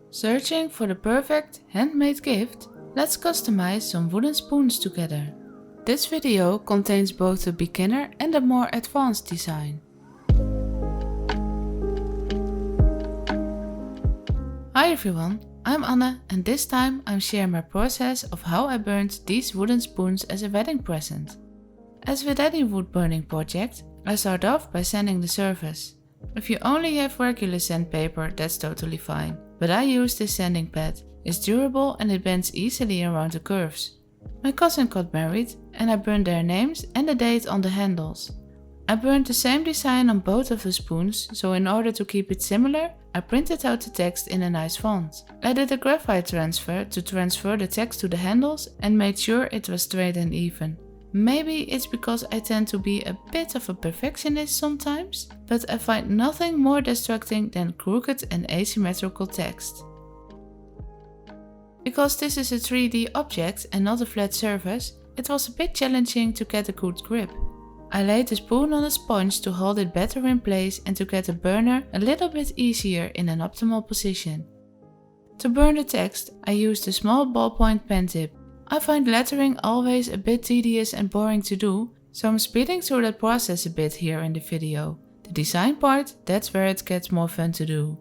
Searching for the perfect handmade gift? Let's customize some wooden spoons together. This video contains both a beginner and a more advanced design. Hi everyone, I'm Anne and this time I'm sharing my process of how I burned these wooden spoons as a wedding present. As with any wood burning project, I start off by sanding the surface. If you only have regular sandpaper, that's totally fine, but I use this sanding pad. It's durable and it bends easily around the curves. My cousin got married and I burned their names and the date on the handles. I burned the same design on both of the spoons, so in order to keep it similar, I printed out the text in a nice font. I did a graphite transfer to transfer the text to the handles and made sure it was straight and even. Maybe it's because I tend to be a bit of a perfectionist sometimes, but I find nothing more distracting than crooked and asymmetrical text. Because this is a 3D object and not a flat surface, it was a bit challenging to get a good grip. I laid the spoon on a sponge to hold it better in place and to get the burner a little bit easier in an optimal position. To burn the text, I used a small ballpoint pen tip. I find lettering always a bit tedious and boring to do, so I'm speeding through that process a bit here in the video. The design part, that's where it gets more fun to do.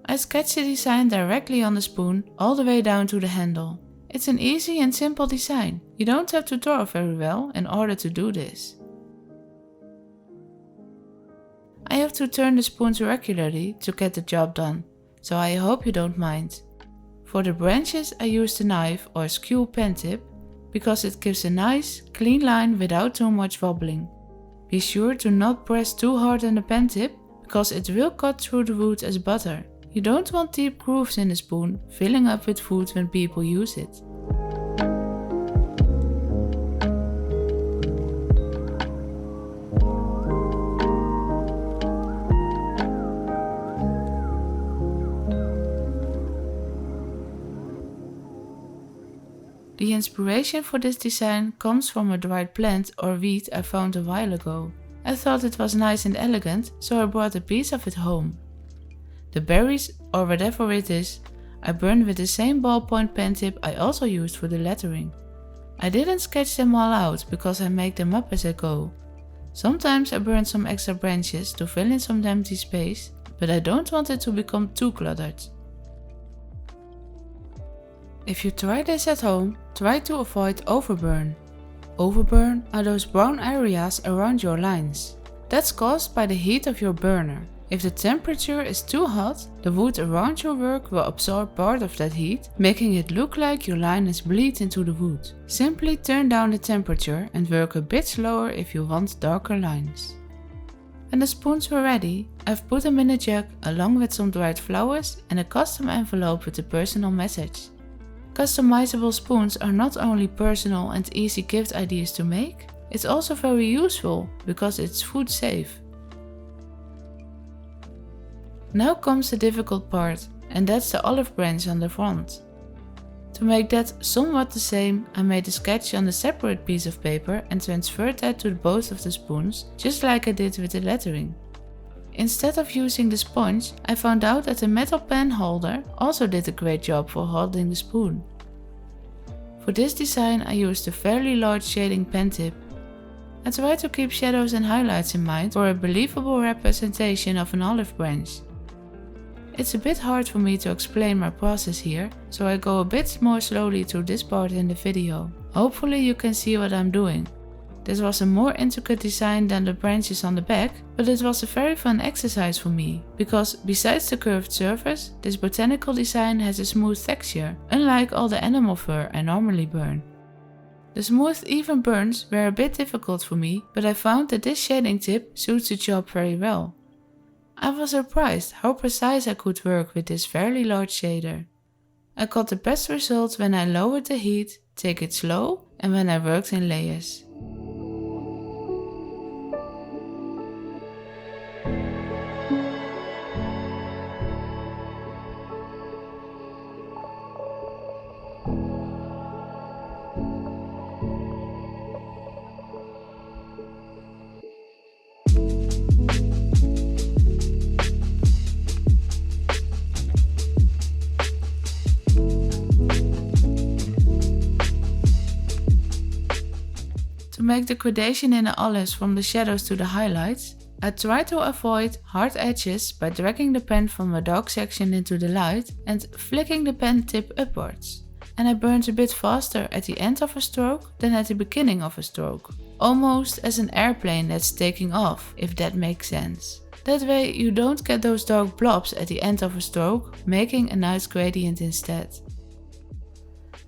I sketched the design directly on the spoon, all the way down to the handle. It's an easy and simple design. You don't have to draw very well in order to do this. I have to turn the spoons regularly to get the job done, so I hope you don't mind. For the branches I used a knife or skew pen tip because it gives a nice, clean line without too much wobbling. Be sure to not press too hard on the pen tip because it will cut through the wood as butter. You don't want deep grooves in the spoon filling up with food when people use it. The inspiration for this design comes from a dried plant or weed I found a while ago. I thought it was nice and elegant, so I brought a piece of it home. The berries, or whatever it is, I burned with the same ballpoint pen tip I also used for the lettering. I didn't sketch them all out because I make them up as I go. Sometimes I burn some extra branches to fill in some empty space, but I don't want it to become too cluttered. If you try this at home, try to avoid overburn. Overburn are those brown areas around your lines. That's caused by the heat of your burner. If the temperature is too hot, the wood around your work will absorb part of that heat, making it look like your line is bleed into the wood. Simply turn down the temperature and work a bit slower if you want darker lines. When the spoons were ready, I've put them in a jug along with some dried flowers and a custom envelope with a personal message. Customizable spoons are not only personal and easy gift ideas to make, it's also very useful because it's food safe. Now comes the difficult part, and that's the olive branch on the front. To make that somewhat the same, I made a sketch on a separate piece of paper and transferred that to both of the spoons, just like I did with the lettering. Instead of using the sponge, I found out that the metal pen holder also did a great job for holding the spoon. For this design I used a fairly large shading pen tip. I tried to keep shadows and highlights in mind for a believable representation of an olive branch. It's a bit hard for me to explain my process here, so I go a bit more slowly through this part in the video. Hopefully you can see what I'm doing. This was a more intricate design than the branches on the back, but it was a very fun exercise for me, because besides the curved surface, this botanical design has a smooth texture, unlike all the animal fur I normally burn. The smooth even burns were a bit difficult for me, but I found that this shading tip suits the job very well. I was surprised how precise I could work with this fairly large shader. I got the best results when I lowered the heat, take it slow, and when I worked in layers. make the gradation in the olives from the shadows to the highlights, I try to avoid hard edges by dragging the pen from the dark section into the light and flicking the pen tip upwards. And I burn a bit faster at the end of a stroke than at the beginning of a stroke. Almost as an airplane that's taking off, if that makes sense. That way you don't get those dark blobs at the end of a stroke, making a nice gradient instead.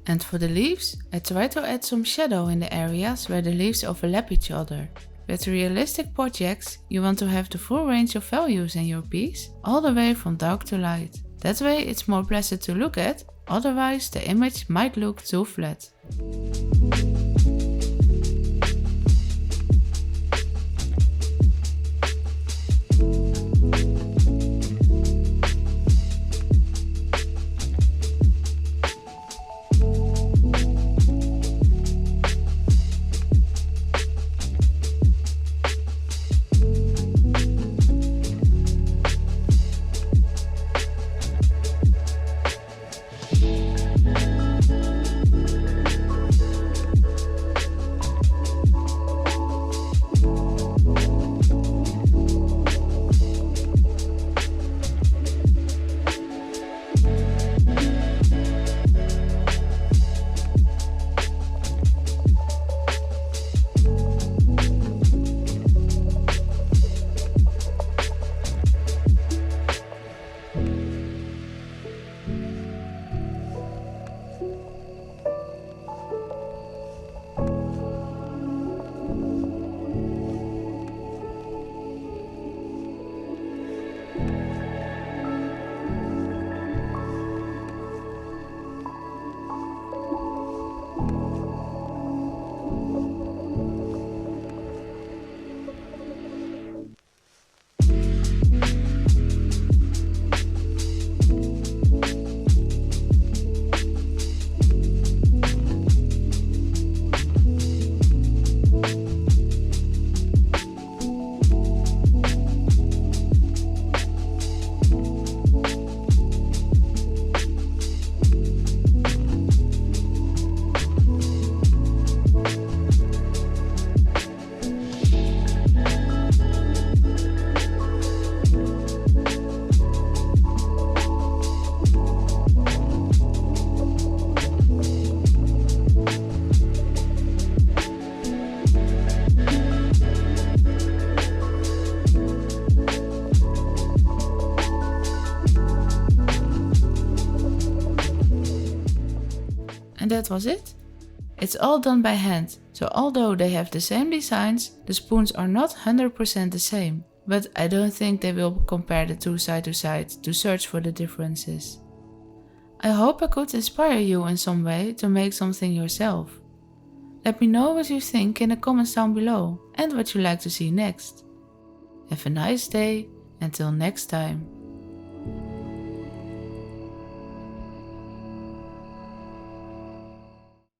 And for the leaves, I try to add some shadow in the areas where the leaves overlap each other. With realistic projects, you want to have the full range of values in your piece, all the way from dark to light. That way it's more pleasant to look at, otherwise the image might look too flat. And that was it. It's all done by hand, so although they have the same designs, the spoons are not 100% the same. But I don't think they will compare the two side to side to search for the differences. I hope I could inspire you in some way to make something yourself. Let me know what you think in the comments down below and what you'd like to see next. Have a nice day, until next time.